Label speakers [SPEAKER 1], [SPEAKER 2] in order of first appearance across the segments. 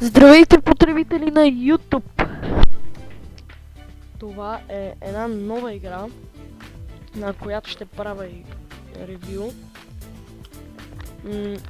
[SPEAKER 1] Здравейте, потребители на YouTube! Това е една нова игра, на която ще правя и ревю.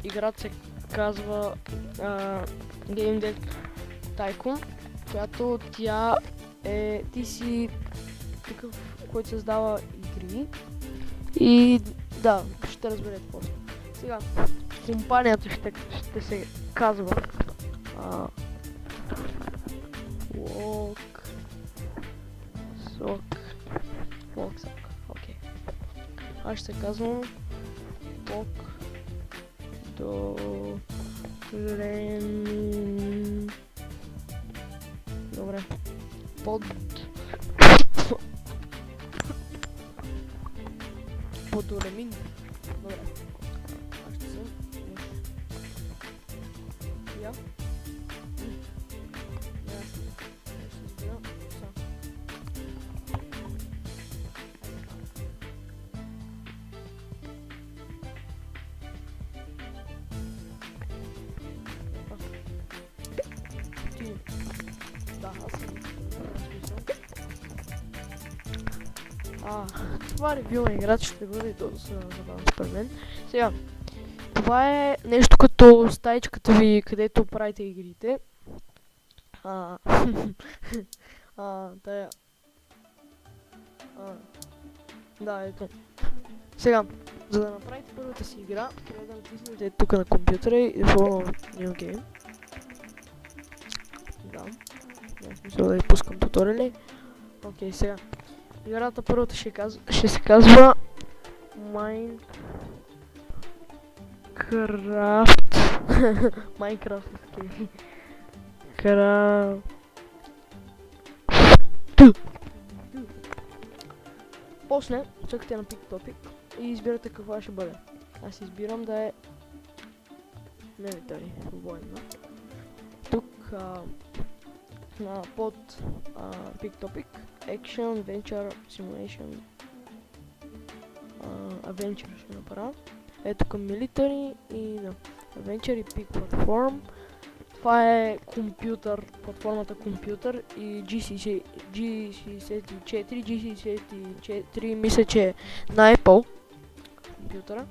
[SPEAKER 1] Играта се казва Game Dev Tycoon, която ти си такъв, който създава игри. И да, ще разберете после. Сега, компанията ще се казва Walk, окей. Аз ще се казвам Walk до Ленин. Добре. Подоремин. Добре. Аз ще съм. Я. Това ревю на играта ще бъде доста забавно според мен. Сега, това е нещо като стаичката ви, където правите игрите. Да, ето. Сега, за да направите първата си игра, трябва да натиснете тук на компютъра и follow New Game. Да. Няма смисъл да ви пускам туториали. Окей, сега. Играта първата ще се казва Minecraft. Minecraft, окей. После чакате на Pick Topic и избирате каква ще бъде. Аз избирам да е Military, военна. Тук под Pick Topic Action, Venture, Simulation, Adventure ще направя. Ето към Military и Adventure и Pick Platform. Това е компютър, платформата компютър и G64 мисля, че е на Apple компютъра,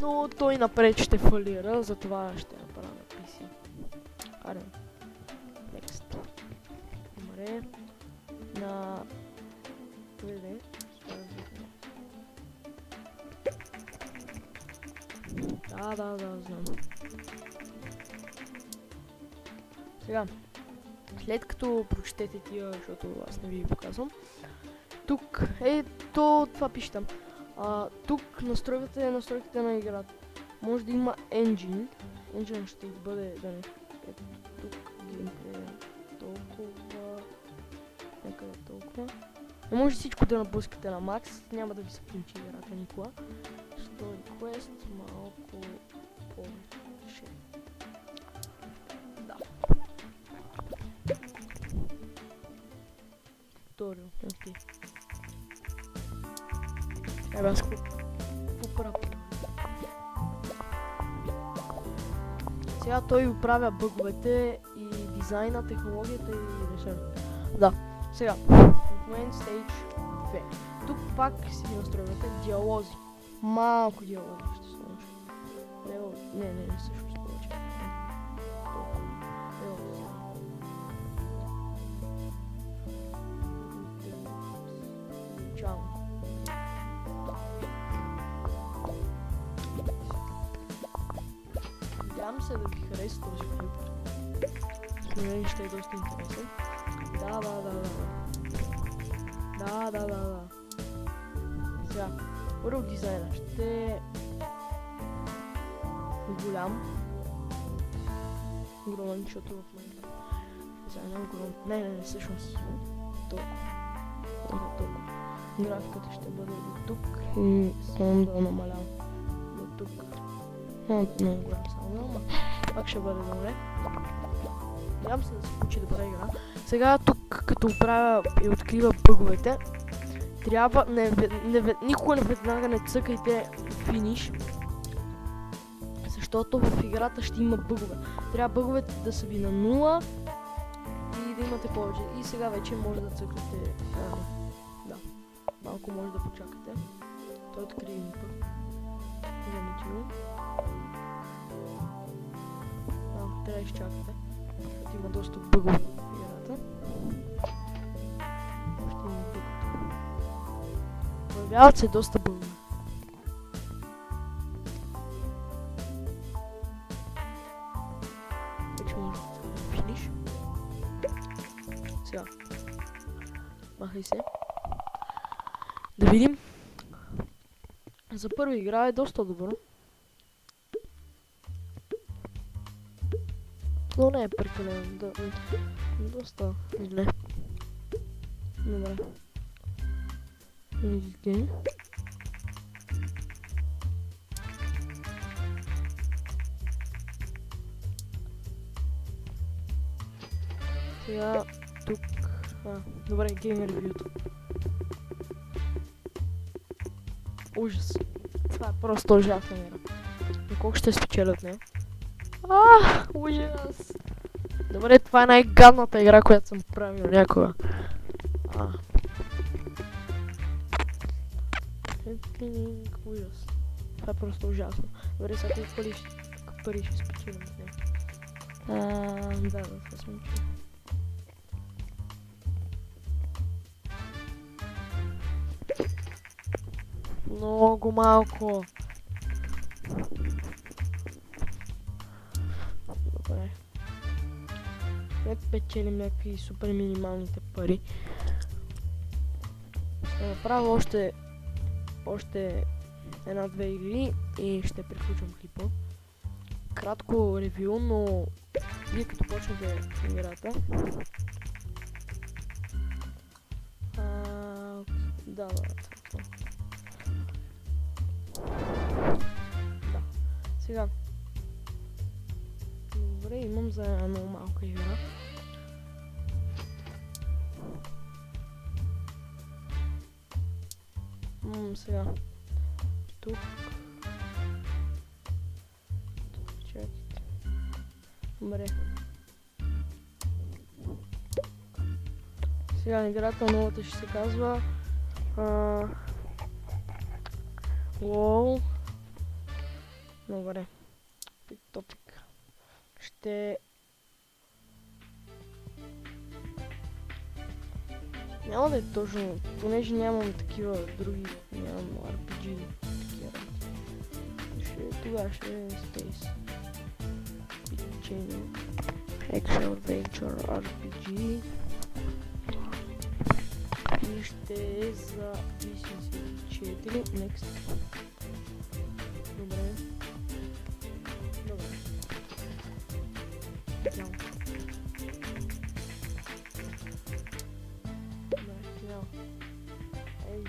[SPEAKER 1] но той напред ще фалира, затова ще направя на PC. Аре, next. Добре. На... Да, знам. Сега, след като прочетете тия, защото аз не ви показвам, тук това пише там. Тук настройките на играта. Може да има engine. Engine ще бъде, да не, тук геймплея толкова, някъде толкова. Не може всичко да напускате на макс, няма да ви се включи играта никога. Story quest малко повече. Да. Tutorial, окей. Аз какво правя? Сега той оправя бъговете и дизайна, технологията и решението. Да, сега. Момент Stage 2. Тук пак си настройвате диалози. Малко диалози ще сложа. Не, всъщност повече. Чао. Надявам се да ви хареса този клип. Смирен ще е доста интересен. Да. Сега, първо дизайна ще е огромен, защото в момента дизайна е огромен. Не, всъщност толкова. Графиката ще бъде до тук и само да намалявам до тук. Много голям само, но пак ще бъде добре. Надявам се да се получи добра игра. Сега тук, като правя и открива бъговете, трябва никога не веднага не цъкайте финиш, защото в играта ще има бъгове. Трябва бъговете да са ви на 0 и да имате повече. И сега вече може да цъкнете. Да, малко може да почакате. Той открие ми пък. Замечено. Малко трябва да изчакате, защото има доста бъгове в играта. Още има бъгове. Появяват се доста бъгове. Вече може да финиш. Сега. Махай се. Да видим. За първа игра е доста добро. Но не е прекалено. Доста зле. Добре. Видите. Сега тук. Добре, гейм ревюто. Ужас. Това е просто ужасна игра. Но колко ще спечелят нея? Ужас! Добре, това е най-гадната игра, която съм правил някога. Ужас. Това е просто ужасно. Добре, сега колко пари ще спечелим с нея. Да, това съм чул. Много малко. Добре. Не печелим някакви супер минималните пари. Ще направя още една-две игри и ще приключвам клипа. Кратко ревю, но вие като почнете играта. Да. Сега. Добре, имам за една много малка игра. Сега. Тук. Чакайте. Добре. Сега играта новата ще се казва WoW. Добре. Топик. Ще... Няма да е точно, понеже нямам такива други, нямам RPG такива. Тогава ще е Space. Channel. Action Adventure RPG. И ще е за GC4. Next. Добре. Няма. Няма. Ей.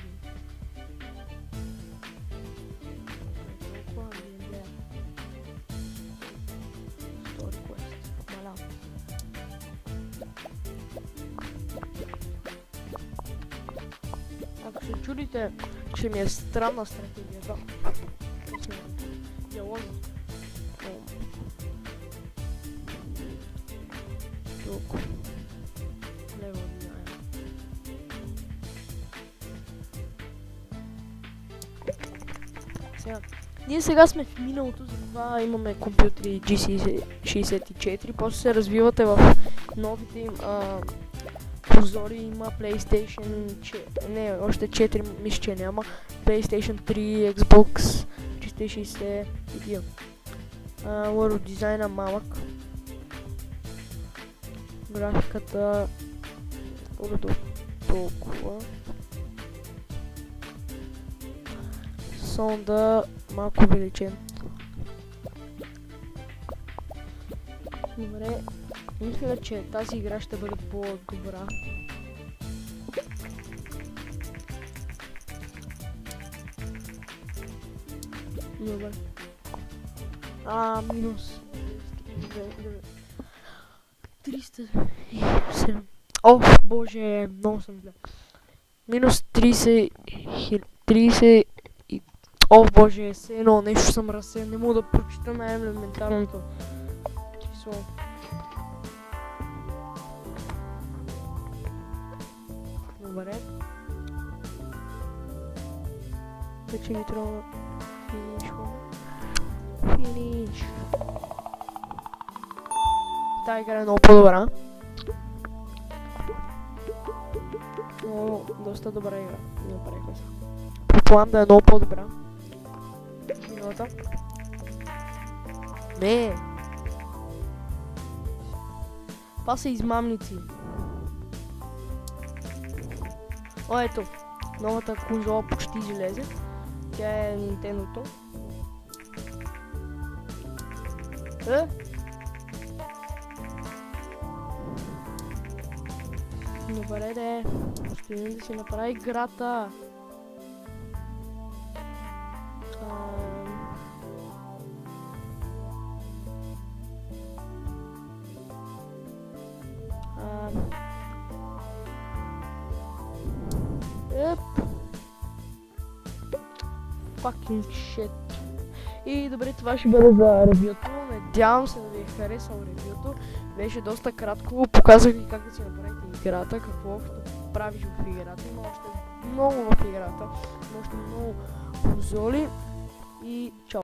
[SPEAKER 1] Толкова ми е гледа. Story quest. Малям. Ако се чудите, че ми е странна стратегията, я лоза. Тук. Лево дизайн. Сега. Ние сега сме в миналото, затова имаме компютри GC64, после се развивате в новите им прозори, има PlayStation, не, още 4 мисля, че няма, PlayStation 3, Xbox 360 и тия. World дизайна малък. Графиката толкова. Сонда малко увеличен. Добре, мисля, че тази игра ще бъде по-добра. Добре. Минус 307. О, боже, много съм зле. Минус 30 и О, боже, все едно нещо съм разсеян, не мога да прочита най-елементарното число. Добре. Вече ми трябва да финишваме. Финиш. Тази игра е много по-добра. О, доста добра игра. Не направихме се. Предполагам да е много по-добра. Миналата. Не! Това са измамници. О, ето. Новата конзола почти излезе. Тя е Nintendo-то. Добре де. Ще видим да си направи играта. Fucking shit. И добре, това ще бъде за ревюто. Надявам се да ви е харесал ревюто. Беше доста кратко. Показах ви как да си направите играта, какво правиш в играта. Има още много в играта. Има още много конзоли. И чао.